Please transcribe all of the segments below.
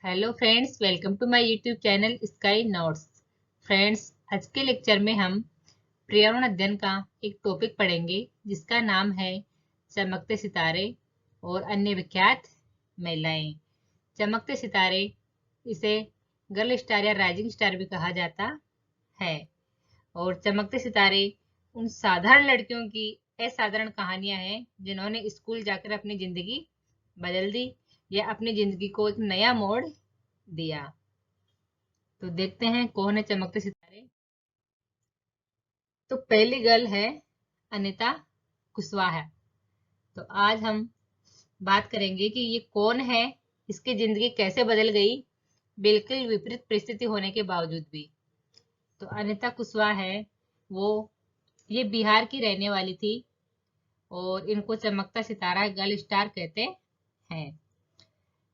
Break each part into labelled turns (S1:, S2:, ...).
S1: Hello friends, welcome to my YouTube channel Sky Notes. Friends, आज के lecture में हम पर्यावरण अध्ययन का एक टॉपिक पढ़ेंगे जिसका नाम है चमकते सितारे और अन्य विख्यात महिलाएं। चमकते सितारे, इसे गर्ल स्टार या राइजिंग स्टार भी कहा जाता है। और चमकते सितारे उन साधारण लड़कियों की असाधारण कहानियां हैं जिन्होंने स्कूल जाकर अपनी जिंदगी बदल दी या अपनी जिंदगी को एक नया मोड़ दिया। तो देखते हैं कौन है चमकते सितारे। तो पहली गर्ल है अनिता कुशवाहा। तो आज हम बात करेंगे कि ये कौन है, इसकी जिंदगी कैसे बदल गई बिल्कुल विपरीत परिस्थिति होने के बावजूद भी। तो अनिता कुशवाहा है वो, ये बिहार की रहने वाली थी और इनको चमकता सितारा गर्ल स्टार कहते हैं।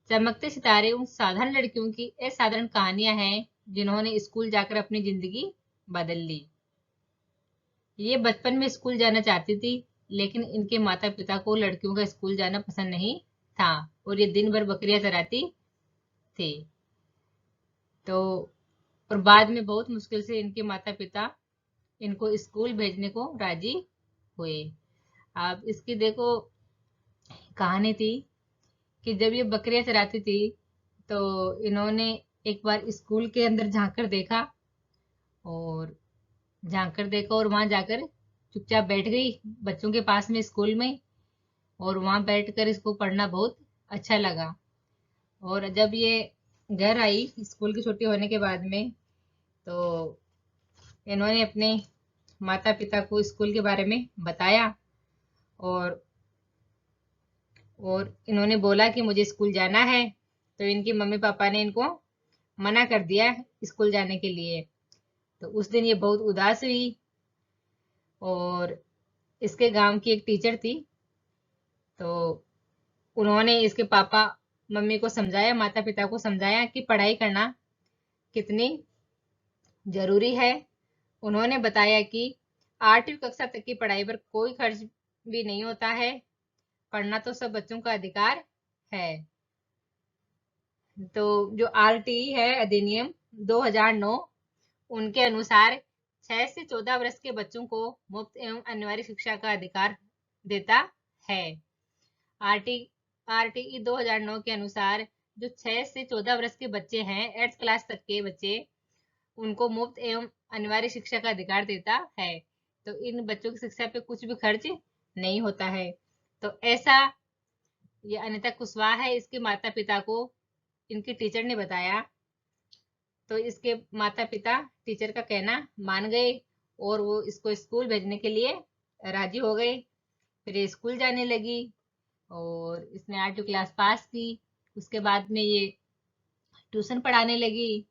S1: चमकते सितारे उन साधारण लड़कियों की असाधारण कहानियां हैं जिन्होंने स्कूल जाकर अपनी जिंदगी बदल ली। ये बचपन में स्कूल जाना चाहती थी, लेकिन इनके माता पिता को लड़कियों का स्कूल जाना पसंद नहीं था और ये दिन भर बकरियां चराती थी। तो और बाद में बहुत मुश्किल से इनके माता पिता इनको स्कूल भेजने को राजी हुए। अब इसकी देखो कहानी थी कि जब ये बकरियां चराती थी तो इन्होंने एक बार स्कूल के अंदर झांक कर देखा और और वहां जाकर चुपचाप बैठ गई बच्चों के पास में स्कूल में। और वहां बैठकर इसको पढ़ना बहुत अच्छा लगा। और जब ये घर आई स्कूल की छुट्टी होने के बाद में, तो इन्होंने अपने माता पिता को स्कूल के बारे में बताया और इन्होंने बोला कि मुझे स्कूल जाना है। तो इनके मम्मी पापा ने इनको मना कर दिया स्कूल जाने के लिए। तो उस दिन ये बहुत उदास हुई और इसके गांव की एक टीचर थी, तो उन्होंने इसके पापा मम्मी को समझाया, माता पिता को समझाया कि पढ़ाई करना कितनी जरूरी है। उन्होंने बताया कि 8वीं कक्षा तक की पढ़ाई पर कोई खर्च भी नहीं होता है, पढ़ना तो सब बच्चों का अधिकार है। तो जो आरटीई है अधिनियम 2009, उनके अनुसार 6 से 14 वर्ष के बच्चों को मुफ्त एवं अनिवार्य शिक्षा का अधिकार देता है। आरटी आरटीई 2009 के अनुसार जो 6 से 14 वर्ष के बच्चे हैं, 8th क्लास तक के बच्चे, उनको मुफ्त एवं अनिवार्य शिक्षा का अधिकार देता है। तो इन बच्चों की शिक्षा पे कुछ भी खर्च नहीं होता है। तो ऐसा ये अनिता कुशवाहा है, इसके माता पिता को इनकी टीचर ने बताया। तो इसके माता पिता टीचर का कहना मान गए और वो इसको स्कूल भेजने के लिए राजी हो गए। फिर ये स्कूल जाने लगी और इसने 8वीं क्लास पास की। उसके बाद में ये ट्यूशन पढ़ाने लगी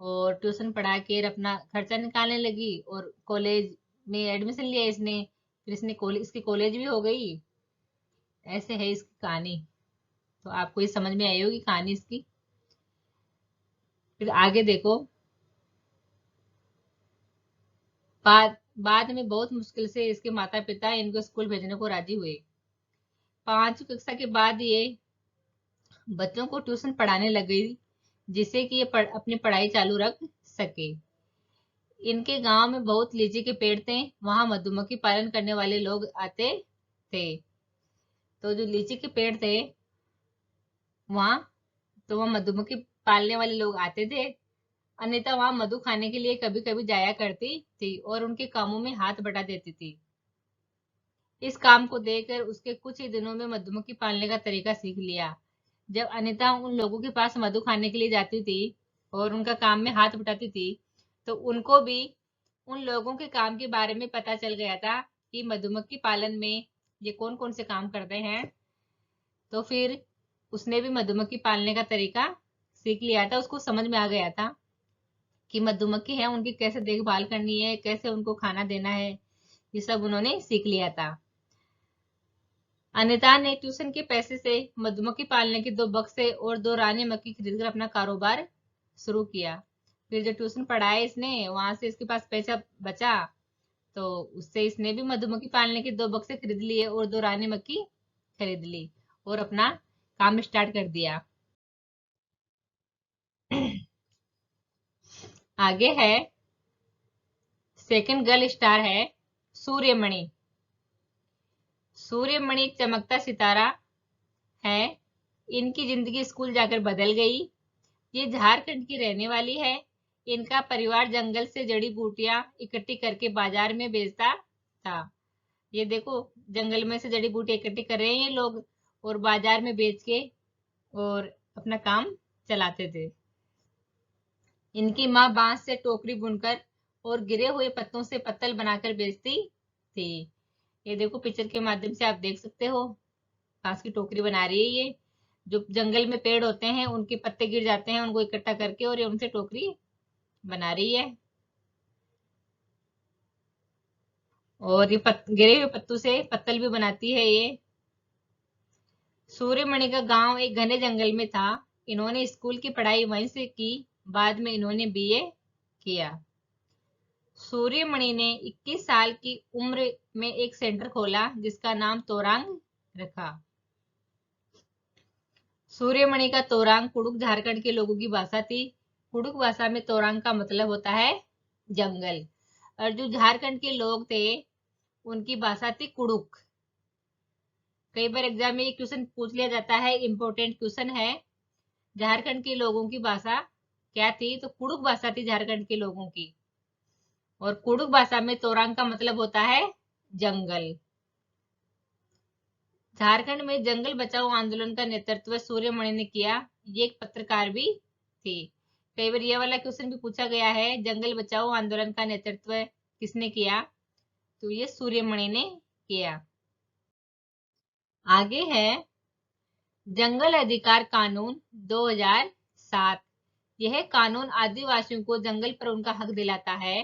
S1: और ट्यूशन पढ़ा के अपना खर्चा निकालने लगी और कॉलेज में एडमिशन लिया इसने। फिर इसकी कॉलेज भी हो गई। ऐसे है इसकी कहानी। तो आपको ये समझ में आई होगी कहानी इसकी। फिर आगे देखो। बाद में बहुत मुश्किल से इसके माता पिता इनको स्कूल भेजने को राजी हुए। 5वीं कक्षा के बाद ये बच्चों को ट्यूशन पढ़ाने लग गई, जिससे कि ये अपनी पढ़ाई चालू रख सके। इनके गांव में बहुत लीची के पेड़ थे, वहां मधुमक्खी पालन करने वाले लोग आते थे। तो जो लीची के पेड़ थे वहां, तो वहां मधुमक्खी पालने वाले लोग आते थे। अनिता वहां मधु खाने के लिए कभी कभी जाया करती थी और उनके कामों में हाथ बटा देती थी। इस काम को देखकर उसके कुछ ही दिनों में मधुमक्खी पालने का तरीका सीख लिया। जब अनिता उन लोगों के पास मधु खाने के लिए जाती थी और उनका काम में हाथ बटाती थी, तो उनको भी उन लोगों के काम के बारे में पता चल गया था कि मधुमक्खी पालन में ये कौन कौन से काम करते हैं। तो फिर उसने भी मधुमक्खी पालने का तरीका सीख लिया था। उसको समझ में आ गया था कि मधुमक्खी है उनकी कैसे देखभाल करनी है, कैसे उनको खाना देना है, ये सब उन्होंने सीख लिया था। अनिता ने ट्यूशन के पैसे से मधुमक्खी पालने के 2 बक्से और 2 रानी मक्खी खरीदकर अपना कारोबार शुरू किया। फिर जो ट्यूशन पढ़ाए इसने, वहां से इसके पास पैसा बचा, तो उससे इसने भी मधुमक्खी पालने के 2 बक्से खरीद लिए और 2 रानी मक्खी खरीद ली और अपना काम स्टार्ट कर दिया। आगे है सेकंड गर्ल स्टार है सूर्यमणि। सूर्यमणि एक चमकता सितारा है। इनकी जिंदगी स्कूल जाकर बदल गई। ये झारखंड की रहने वाली है। इनका परिवार जंगल से जड़ी बूटियां इकट्ठी करके बाजार में बेचता था। ये देखो, जंगल में से जड़ी बूटी इकट्ठी कर रहे हैं ये लोग और बाजार में बेच के और अपना काम चलाते थे। इनकी माँ बांस से टोकरी बुनकर और गिरे हुए पत्तों से पत्तल बनाकर बेचती थी। ये देखो, पिक्चर के माध्यम से आप देख सकते हो, बांस की टोकरी बना रही है ये। जो जंगल में पेड़ होते हैं उनके पत्ते गिर जाते हैं, उनको इकट्ठा करके और ये उनसे टोकरी बना रही है। और ये गिरे हुए पत्तों से पत्तल भी बनाती है ये। सूर्यमणि का गांव एक घने जंगल में था। इन्होंने स्कूल की पढ़ाई वहीं से की। बाद में इन्होंने बीए किया। सूर्यमणि ने 21 साल की उम्र में एक सेंटर खोला जिसका नाम तोरांग रखा। सूर्यमणि का तोरांग कुड़ुक झारखंड के लोगों की भाषा थी। कुड़ुक भाषा में तोरांग का मतलब होता है जंगल। और जो झारखंड के लोग थे उनकी भाषा थी कुड़ुक। कई बार एग्जाम में ये क्वेश्चन पूछ लिया जाता है, इंपॉर्टेंट क्वेश्चन है। झारखंड के लोगों की भाषा क्या थी? तो कुड़ुक भाषा थी झारखंड के लोगों की। और कुड़ुक भाषा में तोरांग का मतलब होता है जंगल। झारखंड में जंगल बचाओ आंदोलन का नेतृत्व सूर्यमणि ने किया। ये एक पत्रकार भी थी। कई बार ये वाला क्वेश्चन भी पूछा गया है, जंगल बचाओ आंदोलन का नेतृत्व किसने किया? तो ये सूर्यमणि ने किया। आगे है जंगल अधिकार कानून 2007। यह कानून आदिवासियों को जंगल पर उनका हक दिलाता है।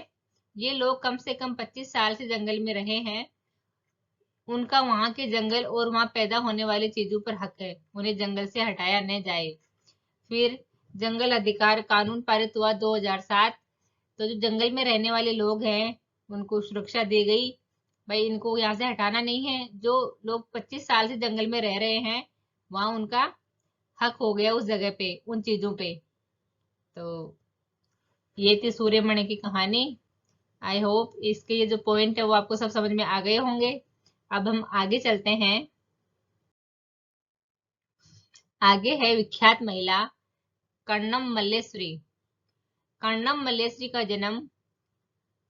S1: ये लोग कम से कम 25 साल से जंगल में रहे हैं। उनका वहां के जंगल और वहां पैदा होने वाली चीजों पर हक है। उन्हें जंगल से हटाया न जाए। फिर जंगल अधिकार कानून पारित हुआ 2007। तो जो जंगल में रहने वाले लोग हैं उनको सुरक्षा दी गई। भाई, इनको यहाँ से हटाना नहीं है। जो लोग 25 साल से जंगल में रह रहे हैं वहां उनका हक हो गया उस जगह पे, उन चीजों पे। तो ये थी सूर्यमणि की कहानी। आई होप इसके ये जो पॉइंट है वो आपको सब समझ में आ गए होंगे। अब हम आगे चलते हैं। आगे है विख्यात महिला कर्णम मल्लेश्वरी। कर्णम मल्लेश्वरी का जन्म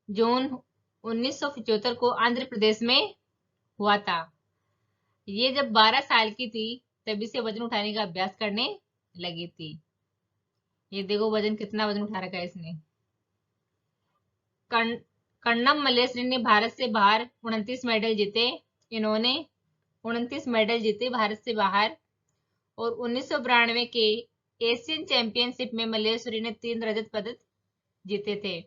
S1: जून 1975 को आंध्र प्रदेश में हुआ था। ये जब 12 साल की थी तभी से वजन उठाने का अभ्यास करने लगी थी। ये देखो वजन, कितना वजन उठा रखा है इसने। कर्णम मल्लेश्वरी ने भारत से बाहर 29 मेडल जीते। इन्होंने 29 मेडल जीते भारत से बाहर। और 1992 के एशियन चैंपियनशिप में मल्लेश्वरी ने 3 रजत पदक जीते थे।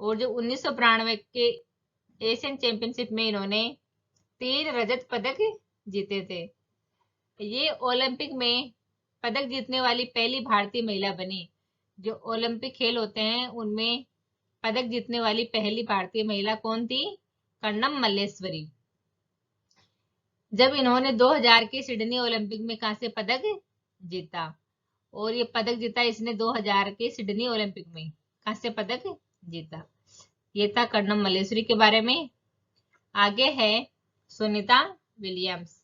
S1: और जो 1992 के एशियन चैंपियनशिप में इन्होंने 3 रजत पदक जीते थे। ये ओलंपिक में पदक जीतने वाली पहली भारतीय महिला बनी। जो ओलंपिक खेल होते हैं उनमें पदक जीतने वाली पहली भारतीय महिला कौन थी? कर्णम मल्लेश्वरी। जब इन्होंने 2000 के सिडनी ओलंपिक में कांस्य पदक जीता। और ये पदक जीता इसने 2000 के सिडनी ओलंपिक में कांस्य पदक जीता। ये था कर्णम मल्लेश्वरी के बारे में। आगे है सुनीता विलियम्स।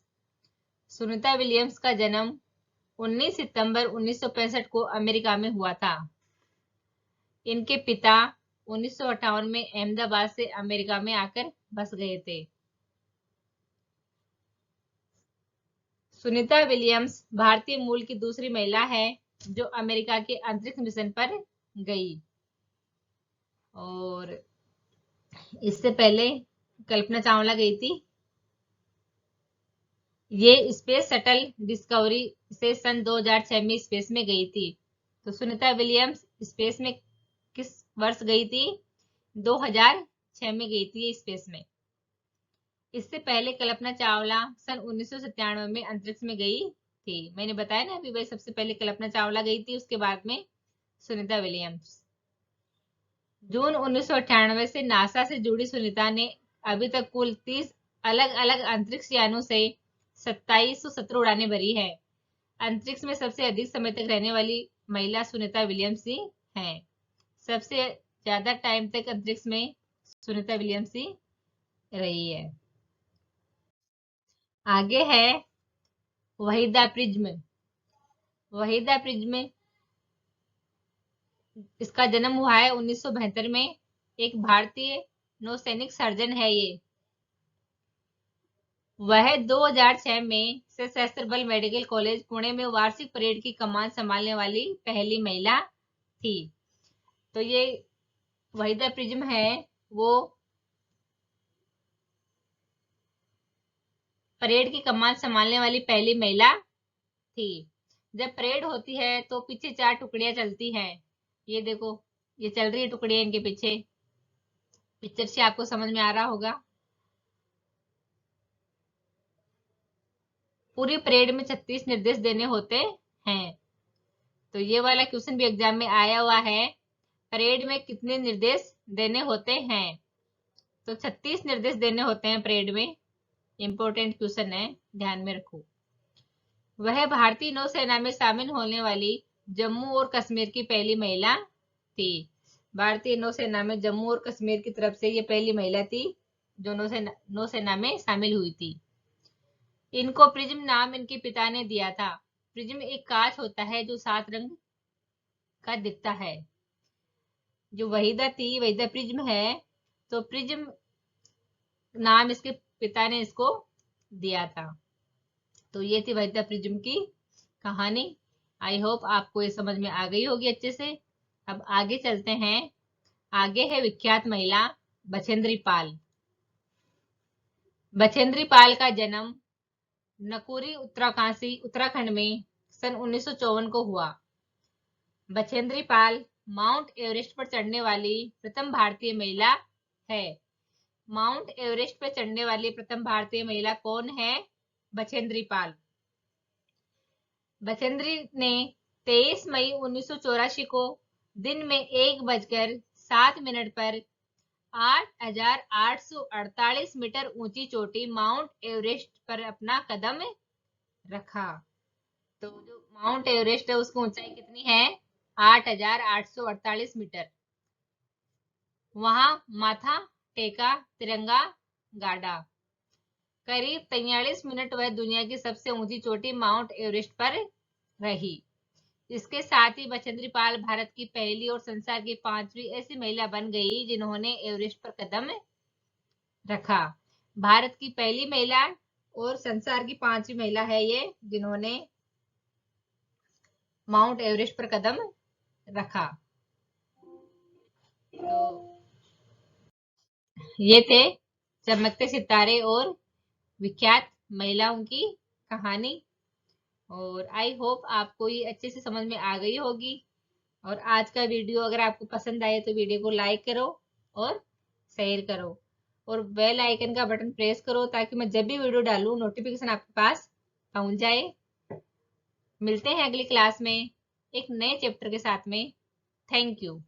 S1: सुनीता विलियम्स का जन्म 19 सितंबर 1965 को अमेरिका में हुआ था। इनके पिता 1958 में अहमदाबाद से अमेरिका में आकर बस गए थे। सुनीता विलियम्स भारतीय मूल की दूसरी महिला है जो अमेरिका के अंतरिक्ष मिशन पर गई। और इससे पहले कल्पना चावला गई थी। ये स्पेस शटल डिस्कवरी से सन 2006 में स्पेस में गई थी। तो सुनीता विलियम्स स्पेस में किस वर्ष गई थी? 2006 में गई थी स्पेस में। इससे पहले कल्पना चावला सन 1997 में अंतरिक्ष में गई थी। मैंने बताया ना अभी, भाई सबसे पहले कल्पना चावला गई थी, उसके बाद में सुनीता विलियम्स। जून 1998 से नासा से जुड़ी सुनीता ने अभी तक कुल 30 अलग अलग अंतरिक्ष यानों से 2717 उड़ानें भरी है। अंतरिक्ष में सबसे अधिक समय तक रहने वाली महिला सुनीता विलियम्स ही हैं। सबसे ज्यादा टाइम तक अंतरिक्ष में सुनीता विलियम्स ही रही है। आगे है वहीदा प्रिज्म। वहीदा प्रिज्म, इसका जन्म हुआ है 1972 में। एक भारतीय नौसैनिक सर्जन है ये। वह 2006 में सशस्त्र बल मेडिकल कॉलेज पुणे में वार्षिक परेड की कमान संभालने वाली पहली महिला थी। तो ये वहीदा प्रिज्म है, वो परेड की कमान संभालने वाली पहली महिला थी। जब परेड होती है तो पीछे 4 टुकड़ियां चलती हैं। ये देखो, ये चल रही है टुकड़ियां इनके पीछे। पिक्चर से आपको समझ में आ रहा होगा। पूरी परेड में 36 निर्देश देने होते हैं। तो ये वाला क्वेश्चन भी एग्जाम में आया हुआ है, परेड में कितने निर्देश देने होते हैं। तो 36 निर्देश देने होते हैं परेड में। इंपॉर्टेंट क्वेश्चन है, ध्यान में रखो। वह भारतीय नौसेना में शामिल होने वाली जम्मू और कश्मीर की पहली महिला थी। भारतीय नौसेना में जम्मू और कश्मीर की तरफ से ये पहली महिला थी जो नौसेना में शामिल हुई थी। इनको प्रिज्म नाम इनके पिता ने दिया था। प्रिज्म एक कांच होता है जो 7 रंग का दिखता है। जो वहीदा थी, वहीदा प्रिज्म है, तो प्रिज्म नाम इसके पिता ने इसको दिया था। तो ये थी वहीदा प्रिज्म की कहानी। आई होप आपको ये समझ में आ गई होगी अच्छे से। अब आगे चलते हैं। आगे है विख्यात महिला बछेंद्री पाल। बछेंद्री पाल का जन्म नकुरी उत्तराखंड में सन 1954 को हुआ। बछेंद्री पाल माउंट एवरेस्ट पर चढ़ने वाली प्रथम भारतीय महिला है। माउंट एवरेस्ट पर चढ़ने वाली प्रथम भारतीय महिला कौन है? बछेंद्री पाल। बछेंद्री ने 23 मई 1984 को दिन में 1:07 पर 8,848 मीटर ऊंची चोटी माउंट एवरेस्ट पर अपना कदम रखा। तो जो माउंट एवरेस्ट है उसकी ऊंचाई कितनी है? 8,848 मीटर। वहां माथा टेका, तिरंगा गाड़ा। करीब 43 मिनट वह दुनिया की सबसे ऊंची चोटी माउंट एवरेस्ट पर रही। इसके साथ ही बछेंद्री पाल भारत की पहली और संसार की 5वीं ऐसी महिला बन गई जिन्होंने एवरेस्ट पर कदम रखा। भारत की पहली महिला और संसार की 5वीं महिला है ये जिन्होंने माउंट एवरेस्ट पर कदम रखा। तो ये थे चमकते सितारे और विख्यात महिलाओं की कहानी। और आई होप आपको ये अच्छे से समझ में आ गई होगी। और आज का वीडियो अगर आपको पसंद आए तो वीडियो को लाइक करो और शेयर करो और बेल आइकन का बटन प्रेस करो ताकि मैं जब भी वीडियो डालूं नोटिफिकेशन आपके पास पहुंच जाए। मिलते हैं अगली क्लास में एक नए चैप्टर के साथ में। Thank you.